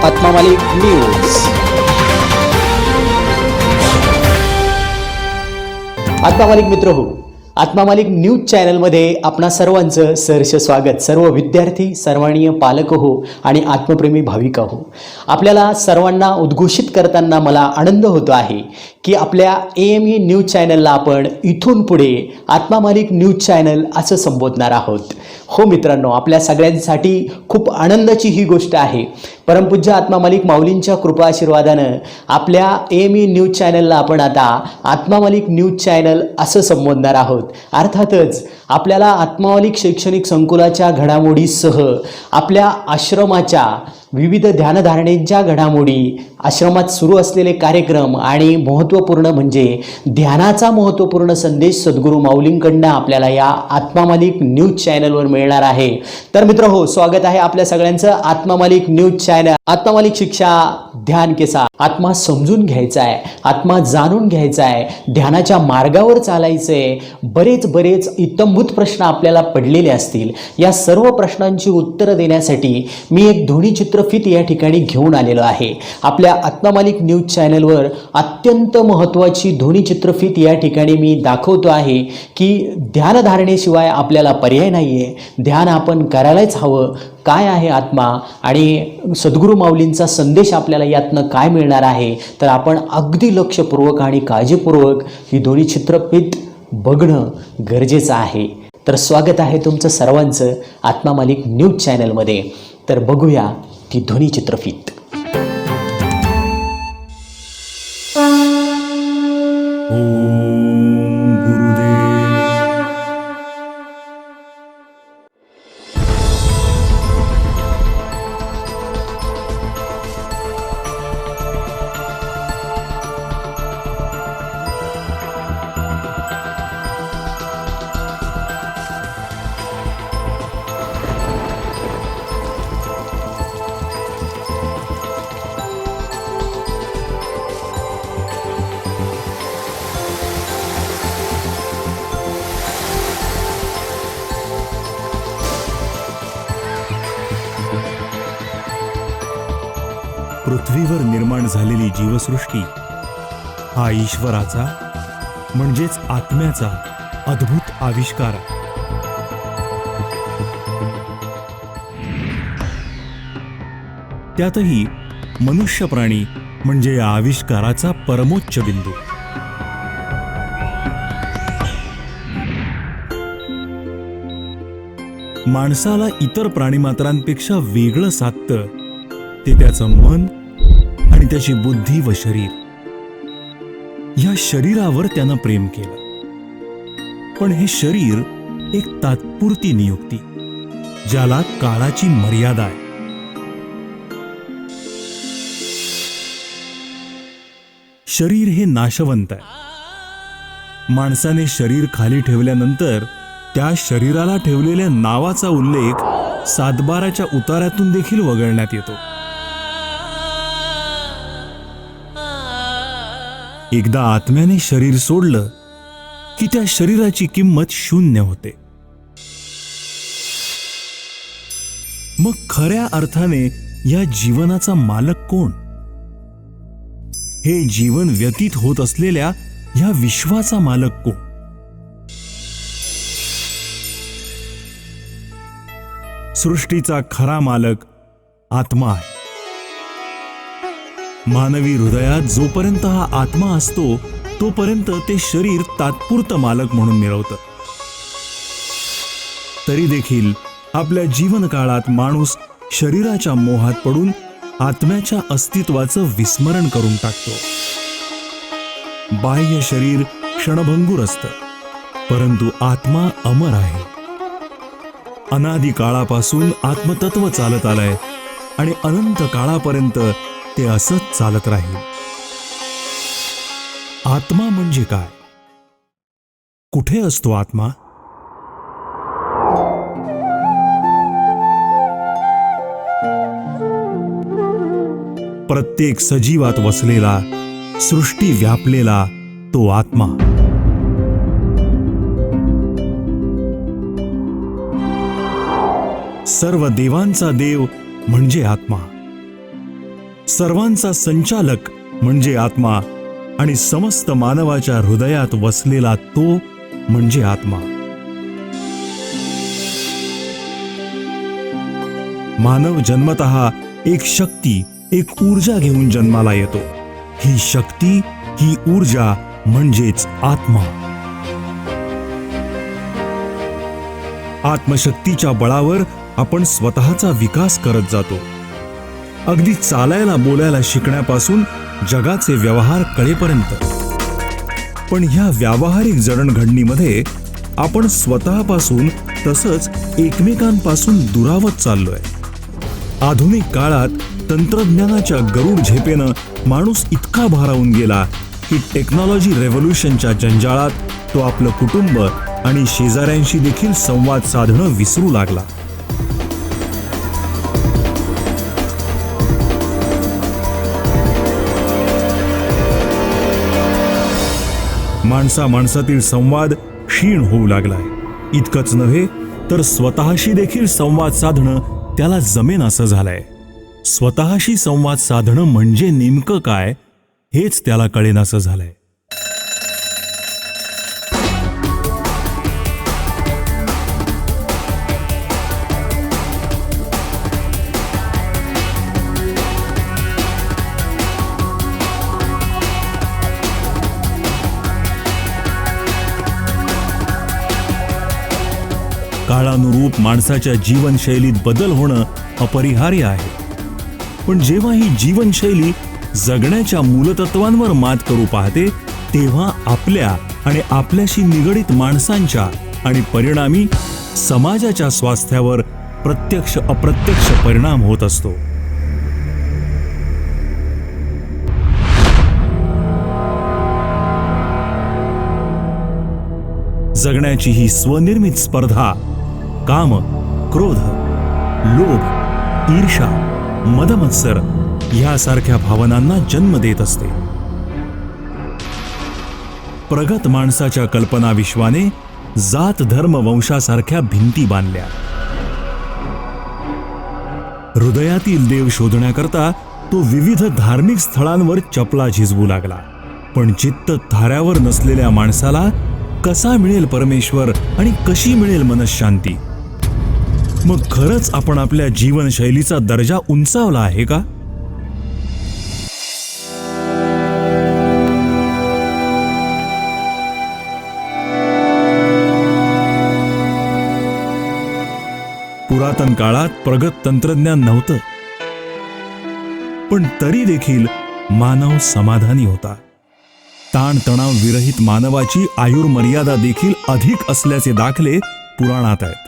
आत्मा मालिक न्यूज. आत्मा मालिक मित्र हो, आत्मा मालिक न्यूज चॅनलमध्ये आपणा सर्वांचं सहर्ष स्वागत. सर्व विद्यार्थी, सर्वांनीय पालक हो आणि आत्मप्रेमी भाविका हो, आपल्याला सर्वांना उद्घोषित करताना मला आनंद होतो आहे की आपल्या AME न्यूज चॅनलला आपण इथून पुढे आत्मा मालिक न्यूज चॅनल असं संबोधणार आहोत. हो मित्रांनो, आपल्या सगळ्यांसाठी खूप आनंदाची ही गोष्ट आहे. परमपूज्य आत्मा मालिक माऊलींच्या कृपा आशीर्वादानं आपल्या AME न्यूज चॅनलला आपण आता आत्मा मालिक न्यूज चॅनल असं संबोधणार आहोत. अर्थातच आपल्याला आत्मा मालिक शैक्षणिक संकुलाच्या घडामोडीसह आपल्या आश्रमाच्या विविध ध्यानधारणेच्या घडामोडी, आश्रमात सुरू असलेले कार्यक्रम आणि महत्त्वपूर्ण म्हणजे ध्यानाचा महत्त्वपूर्ण संदेश सद्गुरू माऊलींकडनं आपल्याला या आत्मा मालिक न्यूज चॅनलवर मिळणार आहे. तर मित्र हो, स्वागत आहे आपल्या सगळ्यांचं आत्मा मालिक न्यूज चॅनल. आत्मा मालिक शिक्षा ध्यान केसा. आत्मा समजून घ्यायचा आहे, आत्मा जाणून घ्यायचा आहे, ध्यानाच्या मार्गावर चालायचंय. बरेच इत्थंभूत प्रश्न आपल्याला पडलेले असतील. या सर्व प्रश्नांची उत्तरं देण्यासाठी मी एक ध्वनी चित्रफित या ठिकाणी घेऊन आलेलो आहे. आपल्या आत्मा मालिक न्यूज चॅनलवर अत्यंत महत्त्वाची ध्वनी चित्रफित या ठिकाणी मी दाखवतो आहे की ध्यानधारणेशिवाय आपल्याला पर्याय नाही आहे. ध्यान आपण करायलाच हवं. काय आहे आत्मा आणि सद्गुरू माऊलींचा संदेश आपल्याला यातनं काय मिळणार आहे, तर आपण अगदी लक्षपूर्वक आणि काळजीपूर्वक ही ध्वनी चित्रफित बघणं गरजेचं आहे. तर स्वागत आहे तुमचं सर्वांचं आत्मा मालिक न्यूज चॅनलमध्ये. तर बघूया ती ध्वनी चित्रफित. पृथ्वीवर निर्माण झालेली जीवसृष्टी हा ईश्वराचा म्हणजेच आत्म्याचा अद्भुत आविष्कार आहे. त्यातही मनुष्य प्राणी म्हणजे या आविष्काराचा परमोच्च बिंदू. माणसाला इतर प्राणीमात्रांपेक्षा वेगळं साधतं ते त्याचं मन आणि त्याची बुद्धी व शरीर. या शरीरावर त्यानं प्रेम केलं, पण हे शरीर एक तात्पुरती नियुक्ती, ज्याला काळाची मर्यादा आहे. शरीर हे नाशवंत आहे. माणसाने शरीर खाली ठेवल्यानंतर त्या शरीराला ठेवलेल्या नावाचा उल्लेख सातबाराच्या उतार्यातून देखील वगळण्यात येतो. एकदा आत्म्याने शरीर सोडलं की त्या शरीराची किंमत शून्य होते. मग खऱ्या अर्थाने या जीवनाचा मालक कोण? हे जीवन व्यतीत होत असलेल्या या विश्वाचा मालक कोण? सृष्टीचा खरा मालक आत्मा आहे. मानवी हृदयात जोपर्यंत हा आत्मा असतो तोपर्यंत ते शरीर तात्पुरतं मालक म्हणून मिळवतं. तरी देखील आपल्या जीवनकाळात माणूस शरीराच्या मोहात पडून आत्म्याच्या अस्तित्वाचं विस्मरण करून टाकतो. बाह्य शरीर क्षणभंगूर असतं, परंतु आत्मा अमर आहे. अनादी काळापासून आत्मतत्व चालत आलंय आणि अनंत काळापर्यंत ते असंच चालत राहील. आत्मा म्हणजे काय? कुठे असतो आत्मा? प्रत्येक सजीवात वसलेला, सृष्टी व्यापलेला तो आत्मा. सर्व देवांचा देव म्हणजे आत्मा. सर्वांचा संचालक म्हणजे आत्मा आणि समस्त मानवाच्या हृदयात वसलेला तो म्हणजे आत्मा. मानव जन्मतः एक शक्ती, एक ऊर्जा घेऊन जन्माला येतो. ही शक्ती, ही ऊर्जा म्हणजेच आत्मा. आत्मशक्तीच्या बळावर आपण स्वतःचा विकास करत जातो. अगदी चालायला बोलायला शिकण्यापासून जगाचे व्यवहार कळेपर्यंत. पण ह्या व्यावहारिक जडणघडणीमध्ये आपण स्वतःपासून तसंच एकमेकांपासून दुरावत चाललोय. आधुनिक काळात तंत्रज्ञानाच्या गरुड झेपेनं माणूस इतका भारावून गेला की टेक्नॉलॉजी रेव्होल्यूशनच्या जंजाळात तो आपलं कुटुंब आणि शेजाऱ्यांशी देखील संवाद साधणं विसरू लागला. माणसामाणसातील संवाद क्षीण होऊ लागलाय. इतकंच नव्हे तर स्वतःशी देखील संवाद साधणं त्याला जमेन असं झालंय. स्वतःशी संवाद साधणं म्हणजे नेमकं काय हेच त्याला कळेनासं झालंय. काळानुरूप माणसाच्या जीवनशैलीत बदल होणं अपरिहार्य आहे. पण जेव्हा ही जीवनशैली जगण्याच्या मूलतत्वांवर मात करू पाहते तेव्हा आपल्या आणि आपल्याशी निगडित माणसांच्या आणि परिणामी समाजाच्या स्वास्थ्यावर प्रत्यक्ष अप्रत्यक्ष परिणाम होत असतो. जगण्याची ही स्वनिर्मित स्पर्धा काम, क्रोध, लोभ, ईर्ष्या, मदमत्सर यासारख्या भावनांना जन्म देत असते. प्रगत माणसाच्या कल्पना विश्वाने जात धर्म वंशासारख्या भिंती बांधल्या. हृदयातील देव शोधण्याकरता तो विविध धार्मिक स्थळांवर चपला झिजवू लागला. पण चित्त थाऱ्यावर नसलेल्या माणसाला कसा मिळेल परमेश्वर आणि कशी मिळेल मनःशांती? मग खरंच आपण आपल्या जीवनशैलीचा दर्जा उंचावला आहे का? पुरातन काळात प्रगत तंत्रज्ञान नव्हतं, पण तरी देखील मानव समाधानी होता. ताणतणाव विरहित मानवाची आयुर्मर्यादा देखील अधिक असल्याचे दाखले पुराणात आहेत.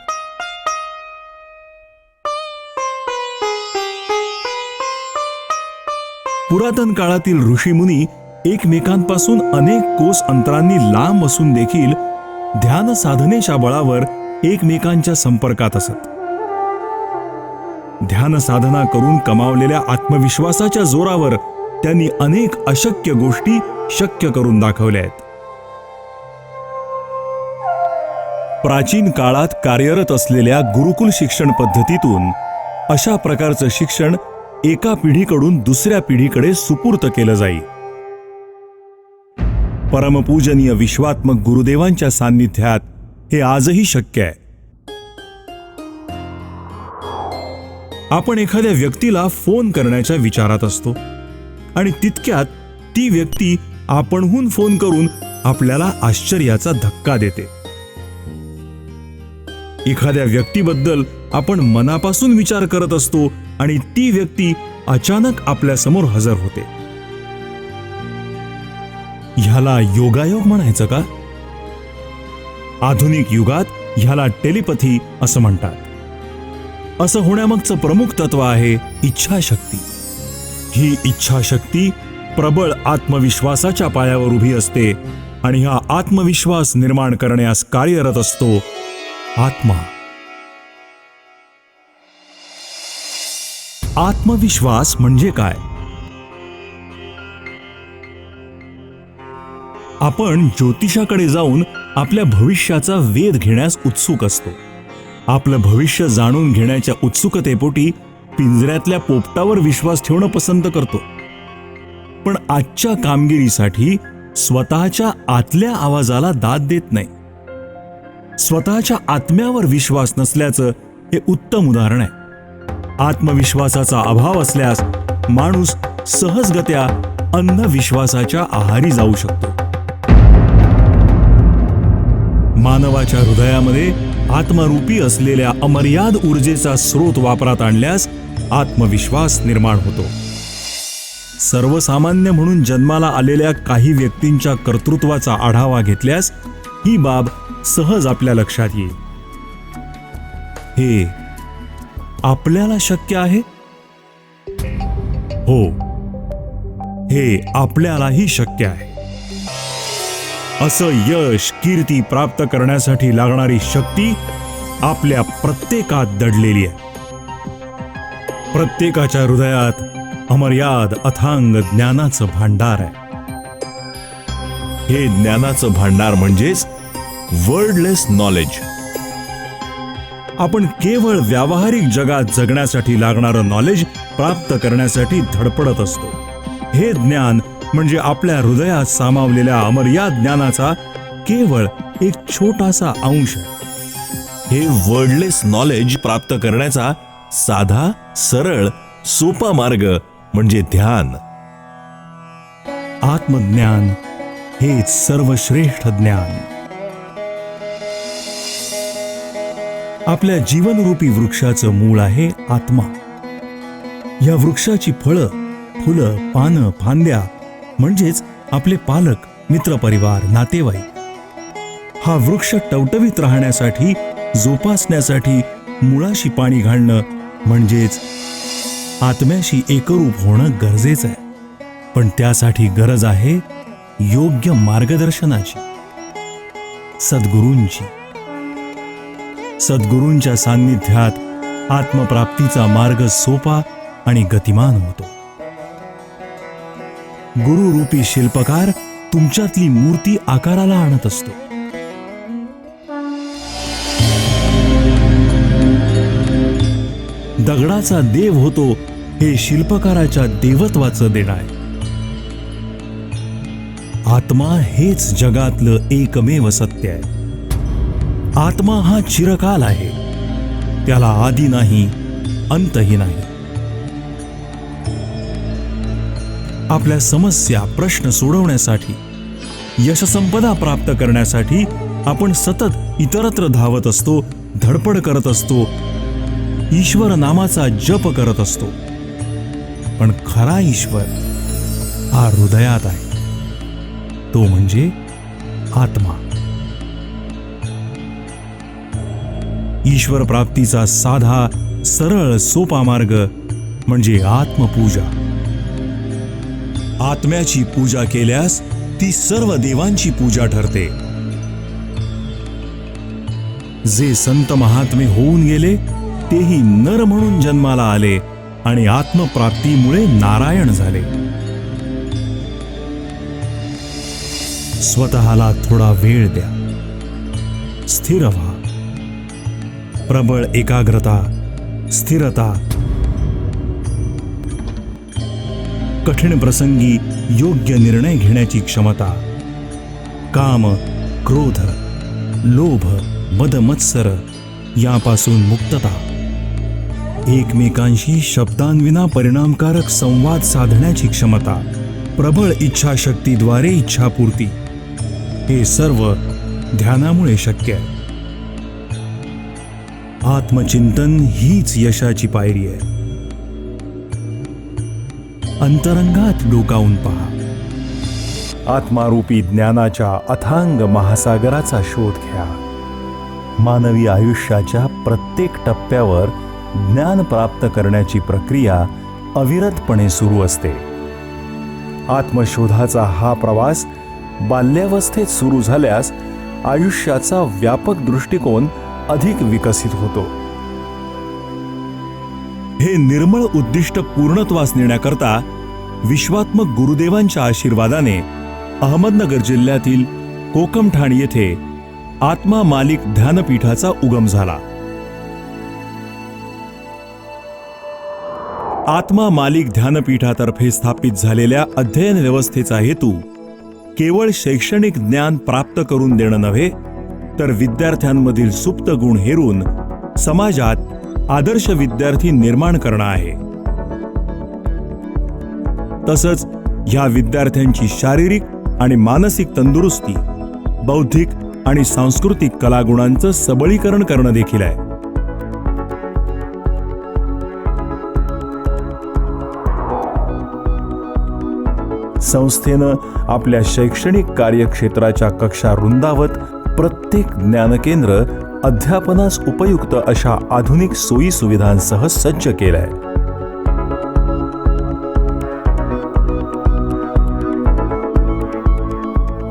पुरातन काळातील ऋषीमुनी एकमेकांपासून अनेक कोस अंतरांनी लांब असून देखील ध्यान साधनेच्या बळावर एकमेकांच्या संपर्कात असत. ध्यान साधना करून कमावलेल्या आत्मविश्वासाच्या जोरावर त्यांनी अनेक अशक्य गोष्टी शक्य करून दाखवल्या आहेत. प्राचीन काळात कार्यरत असलेल्या गुरुकुल शिक्षण पद्धतीतून अशा प्रकारचं शिक्षण एका पिढीकडून दुसऱ्या पिढीकडे सुपूर्त केलं जाई. परमपूजनीय विश्वात्मक गुरुदेवांच्या सान्निध्यात हे आजही शक्य आहे. आपण एखाद्या व्यक्तीला फोन करण्याच्या विचारात असतो आणि तितक्यात ती व्यक्ती आपणहून फोन करून आपल्याला आश्चर्याचा धक्का देते. एखाद्या व्यक्तीबद्दल आपण मनापासून विचार करत असतो आणि ती व्यक्ती अचानक आपल्या समोर हजर होते. ह्याला योगायोग म्हणायचं का? आधुनिक युगात ह्याला टेलिपॅथी असं म्हणतात. असं होण्यामागचं प्रमुख तत्व आहे इच्छाशक्ती. ही इच्छाशक्ती प्रबळ आत्मविश्वासाच्या पायावर उभी असते आणि हा आत्मविश्वास निर्माण करण्यास कार्यरत असतो आत्मा. आत्मविश्वास म्हणजे काय? आपण ज्योतिषाकडे जाऊन आपल्या भविष्याचा वेध घेण्यास उत्सुक असतो. आपलं भविष्य जाणून घेण्याच्या उत्सुकतेपोटी पिंजऱ्यातल्या पोपटावर विश्वास ठेवणं पसंत करतो. पण आजच्या कामगिरीसाठी स्वतःच्या आतल्या आवाजाला दाद देत नाही. स्वतःच्या आत्म्यावर विश्वास नसल्याचं हे उत्तम उदाहरण आहे. आत्मविश्वासाचा अभाव असल्यास माणूस सहजगत्या अंधविश्वासाच्या आहारी जाऊ शकतो. मानवाच्या हृदयामध्ये आत्मरूपी असलेल्या अमर्याद ऊर्जेचा स्रोत वापरात आणल्यास आत्मविश्वास निर्माण होतो. सर्वसामान्य म्हणून जन्माला आलेल्या काही व्यक्तींच्या कर्तृत्वाचा आढावा घेतल्यास ही बाब सहज आपल्या लक्षात येईल. हे आपल्याला शक्य आहे? हो, हे आपल्यालाही शक्य आहे. असं यश, कीर्ती प्राप्त करण्यासाठी लागणारी शक्ती आपल्या प्रत्येकात दडलेली आहे. प्रत्येकाच्या हृदयात अमर्याद अथांग ज्ञानाचं भांडार आहे. हे ज्ञानाचं भांडार म्हणजेच वर्डलेस नॉलेज. आपण केवळ व्यावहारिक जगात जगण्यासाठी लागणारं नॉलेज प्राप्त करण्यासाठी धडपडत असतो. हे ज्ञान म्हणजे आपल्या हृदयात सामावलेल्या अमर्याद ज्ञानाचा केवळ एक छोटासा अंश आहे. हे वर्डलेस नॉलेज प्राप्त करण्याचा साधा, सरळ, सोपा मार्ग म्हणजे ध्यान. आत्मज्ञान हेच सर्वश्रेष्ठ ज्ञान. आपल्या जीवनरूपी वृक्षाचं मूळ आहे आत्मा. या वृक्षाची फळं, फुलं, पानं, फांद्या म्हणजेच आपले पालक, मित्रपरिवार, नातेवाईक. हा वृक्ष टवटवीत राहण्यासाठी, जोपासण्यासाठी मुळाशी पाणी घालणं म्हणजेच आत्म्याशी एकरूप होणं गरजेचं आहे. पण त्यासाठी गरज आहे योग्य मार्गदर्शनाची, सद्गुरूंची. सद्गुरूंच्या सान्निध्यात आत्मप्राप्तीचा मार्ग सोपा आणि गतिमान होतो. गुरुरूपी शिल्पकार तुमच्यातली मूर्ती आकाराला आणत असतो. दगडाचा देव होतो हे शिल्पकाराच्या देवत्वाचं देणं आहे. आत्मा हेच जगातलं एकमेव सत्य आहे. आत्मा हा चिरकाल आहे. त्याला आदी नाही, अंतही नाही. आपल्या समस्या, प्रश्न सोडवण्यासाठी, यशसंपदा प्राप्त करण्यासाठी आपण सतत इतरत्र धावत असतो, धडपड करत असतो, ईश्वर नामाचा जप करत असतो. पण खरा ईश्वर हा हृदयात आहे. तो म्हणजे आत्मा. ईश्वर प्राप्तीचा साधा, सरळ, सोपा मार्ग म्हणजे आत्मपूजा. आत्म्याची पूजा केल्यास ती सर्व देवांची पूजा ठरते. जे संत महात्मे होऊन गेले तेही नर म्हणून जन्माला आले आणि आत्मप्राप्तीमुळे नारायण झाले. स्वतःला थोडा वेळ द्या. स्थिर व्हा. प्रबळ एकाग्रता, स्थिरता, कठीण प्रसंगी योग्य निर्णय घेण्याची क्षमता, काम, क्रोध, लोभ, मद, मत्सर यापासून मुक्तता, एकमेकांशी शब्दांविना परिणामकारक संवाद साधण्याची क्षमता, प्रबळ इच्छाशक्तीद्वारे इच्छापूर्ती, हे सर्व ध्यानामुळे शक्य आहे. आत्मचिंतन हीच यशाची पायरी आहे. अंतरंगात डोकावून पहा. आत्मारूपी ज्ञानाच्या अथांग महासागराचा शोध घ्या. मानवी आयुष्याच्या प्रत्येक टप्प्यावर ज्ञान प्राप्त करण्याची प्रक्रिया अविरतपणे सुरू असते. आत्मशोधाचा हा प्रवास बाल्यावस्थेत सुरू झाल्यास आयुष्याचा व्यापक दृष्टिकोन अधिक विकसित होतो. हे निर्मळ उद्दिष्ट पूर्णत्वास नेण्याकरता विश्वात्मक गुरुदेवांच्या आशीर्वादाने अहमदनगर जिल्ह्यातील कोकमठाण येथे आत्मा मालिक ध्यानपीठाचा उगम झाला. आत्मा मालिक ध्यानपीठातर्फे स्थापित झालेल्या अध्ययन व्यवस्थेचा हेतू केवळ शैक्षणिक ज्ञान प्राप्त करून देणं नव्हे, तर विद्यार्थ्यांमधील सुप्त गुण हेरून समाजात आदर्श विद्यार्थी निर्माण करणं आहे. तसंच ह्या विद्यार्थ्यांची शारीरिक आणि मानसिक तंदुरुस्ती, बौद्धिक आणि सांस्कृतिक कलागुणांचं सबलीकरण करणं देखील आहे. संस्थेनं आपल्या शैक्षणिक कार्यक्षेत्राच्या कक्षा रुंदावत प्रत्येक ज्ञानकेंद्र अध्यापनास उपयुक्त अशा आधुनिक सोयी सुविधांसह सज्ज केलंय.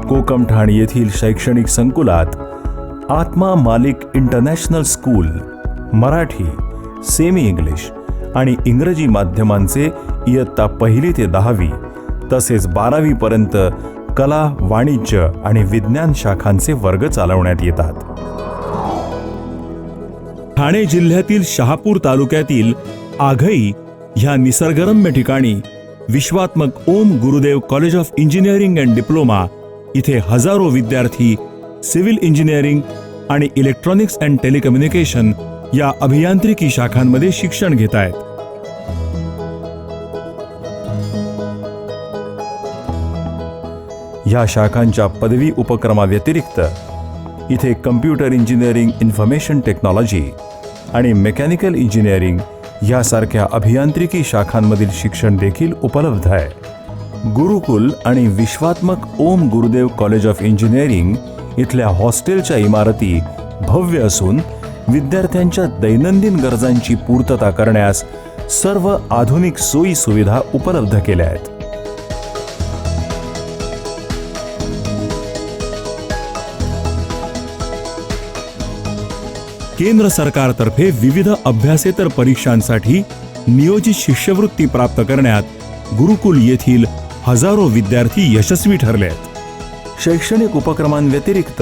कोकमठाण येथील शैक्षणिक संकुलात आत्मा मालिक international school Marathi, semi English आणि इंग्रजी माध्यमांचे इयत्ता 1ली ते 10वी तसेच 12वी पर्यंत कला, वाणिज्य आणि विज्ञान शाखांचे वर्ग चालवण्यात येतात. ठाणे जिल्ह्यातील शहापूर तालुक्यातील आघई ह्या निसर्गरम्य ठिकाणी Vishwatmak Om Gurudev college of engineering and diploma इथे हजारो विद्यार्थी सिव्हिल इंजिनिअरिंग आणि इलेक्ट्रॉनिक्स अँड टेलिकम्युनिकेशन या अभियांत्रिकी शाखांमध्ये शिक्षण घेत आहेत. या शाखांच्या पदवी उपक्रमाव्यतिरिक्त इथे कम्प्युटर इंजिनिअरिंग, इन्फॉर्मेशन टेक्नॉलॉजी आणि मेकॅनिकल इंजिनिअरिंग यासारख्या अभियांत्रिकी शाखांमधील शिक्षण देखील उपलब्ध आहे. गुरुकुल आणि विश्वात्मक Om Gurudev college of engineering इथल्या हॉस्टेलच्या इमारती भव्य असून विद्यार्थ्यांच्या दैनंदिन गरजांची पूर्तता करण्यास सर्व आधुनिक सोयी सुविधा उपलब्ध केल्या आहेत. केंद्र सरकारतर्फे विविध अभ्यासेतर परीक्षांसाठी नियोजित शिष्यवृत्ती प्राप्त करण्यात गुरुकुल येथील हजारो विद्यार्थी यशस्वी ठरले आहेत. शैक्षणिक उपक्रमांव्यतिरिक्त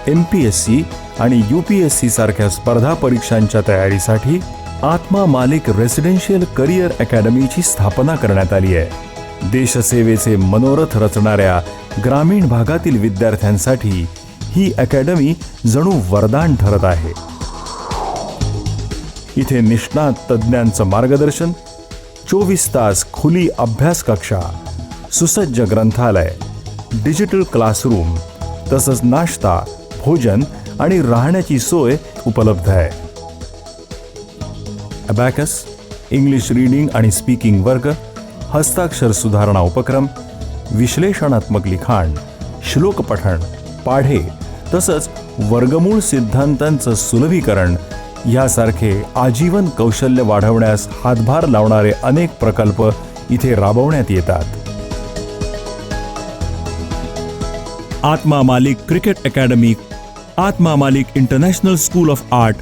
MPSC आणि UPSC सारख्या स्पर्धा परीक्षांच्या तयारीसाठी आत्मा मालिक रेसिडेन्शियल करिअर अकॅडमीची स्थापना करण्यात आली आहे. देशसेवेचे मनोरथ रचणाऱ्या ग्रामीण भागातील विद्यार्थ्यांसाठी ही अकॅडमी जणू वरदान ठरत आहे. इथे निष्णात तज्ज्ञांचं मार्गदर्शन, 24 तास खुली अभ्यास कक्षा, सुसज्ज ग्रंथालय, डिजिटल क्लासरूम तसंच नाश्ता, भोजन आणि राहण्याची सोय उपलब्ध आहे. अबॅकस, इंग्लिश रीडिंग आणि स्पीकिंग वर्ग, हस्ताक्षर सुधारणा उपक्रम, विश्लेषणात्मक लिखाण, श्लोक पठण, पाढे तसंच वर्गमूळ सिद्धांतांचं सुलभीकरण यासारखे आजीवन कौशल्य वाढवण्यास हातभार लावणारे अनेक प्रकल्प इथे राबवण्यात येतात. आत्मा मालिक क्रिकेट अकॅडमी, आत्मा मालिक इंटरनॅशनल स्कूल ऑफ आर्ट,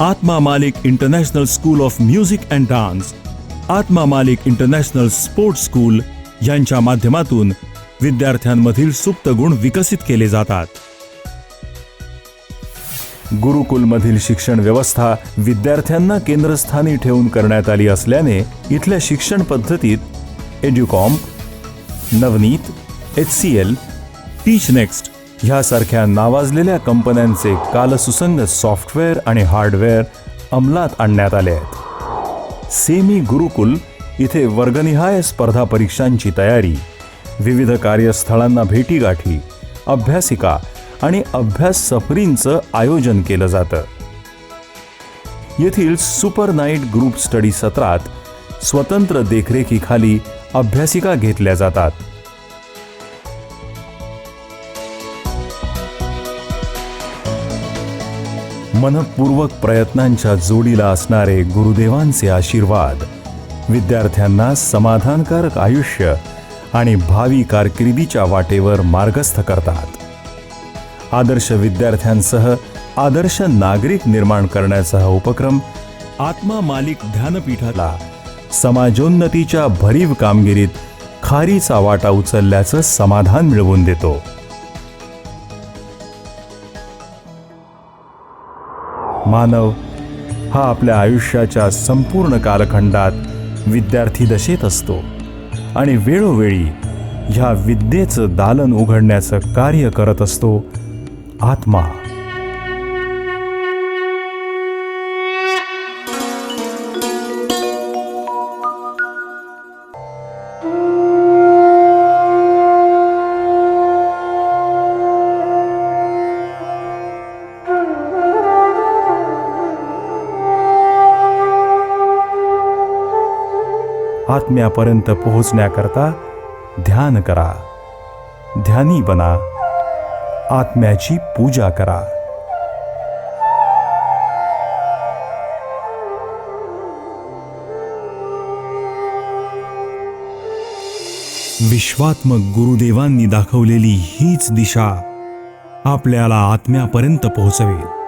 आत्मा मालिक international school of music and dance, आत्मा मालिक इंटरनॅशनल स्पोर्ट्स स्कूल यांच्या माध्यमातून विद्यार्थ्यांमधील सुप्त गुण विकसित केले जातात. गुरुकुलमधील शिक्षण व्यवस्था विद्यार्थ्यांना केंद्रस्थानी ठेवून करण्यात आली असल्याने इथल्या शिक्षण पद्धतीत एड्युकॉम, नवनीत, HCL, टीच नेक्स्ट ह्यासारख्या नावाजलेल्या कंपन्यांचे कालसुसंगत सॉफ्टवेअर आणि हार्डवेअर अंमलात आणण्यात आले आहेत. सेमी गुरुकुल इथे वर्गनिहाय स्पर्धा परीक्षांची तयारी, विविध कार्यस्थळांना भेटीगाठी, अभ्यासिका आणि अभ्यास सफरींचं आयोजन केलं जातं. येथील सुपर नाईट ग्रुप स्टडी सत्रात स्वतंत्र देखरेखीखाली अभ्यासिका घेतल्या जातात. मनपूर्वक प्रयत्नांच्या जोडीला असणारे गुरुदेवांचे आशीर्वाद विद्यार्थ्यांना समाधानकारक आयुष्य आणि भावी कारकिर्दीच्या वाटेवर मार्गस्थ करतात. आदर्श विद्यार्थ्यांसह आदर्श नागरिक निर्माण करण्याचा हा उपक्रम आत्मा मालिक ध्यानपीठाला समाजोन्नतीच्या भरीव कामगिरीत खारीचा वाटा उचलल्याचं समाधान मिळवून देतो. मानव हा आपल्या आयुष्याच्या संपूर्ण कालखंडात विद्यार्थी दशेत असतो आणि वेळोवेळी ह्या विद्येचं दालन उघडण्याचं कार्य करत असतो आत्मा. आत्म्यापर्यंत पोहोचण्याकरता ध्यान करा, ध्यानी बना, आत्म्याची पूजा करा. विश्वात्मक गुरुदेवांनी दाखवलेली हीच दिशा आपल्याला आत्म्यापर्यंत पोहोचवेल.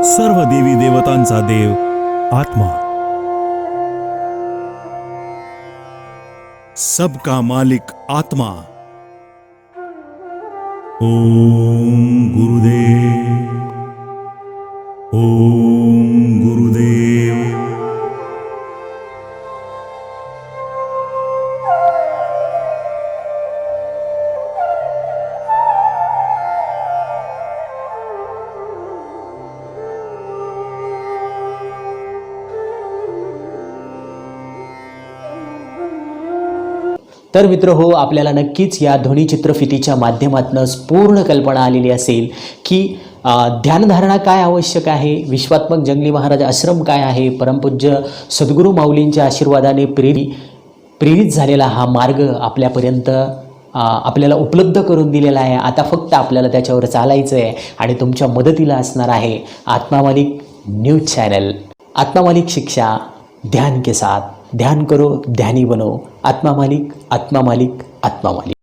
सर्व देवी देवतांचा देव आत्मा, सबका मालिक आत्मा. ओम गुरुदेव, ओम गुरुदेव. तर मित्र हो, आपल्याला नक्कीच या ध्वनिचित्रफितीच्या माध्यमातून पूर्ण कल्पना आलेली असेल की ध्यानधारणा काय आवश्यक आहे, विश्वात्मक जंगली महाराज आश्रम काय आहे, परमपूज्य सद्गुरू माऊलींच्या आशीर्वादाने प्रेरित झालेला हा मार्ग आपल्यापर्यंत आपल्याला उपलब्ध करून दिलेला आहे. आता फक्त आपल्याला त्याच्यावर चालायचं आहे आणि तुमच्या मदतीला असणार आहे आत्मा मालिक न्यूज चॅनल. आत्मा मालिक शिक्षा ध्यान के साथ, ध्यान करो ध्यानी बनो. आत्मा मालिक, आत्मा मालिक, आत्मा मालिक.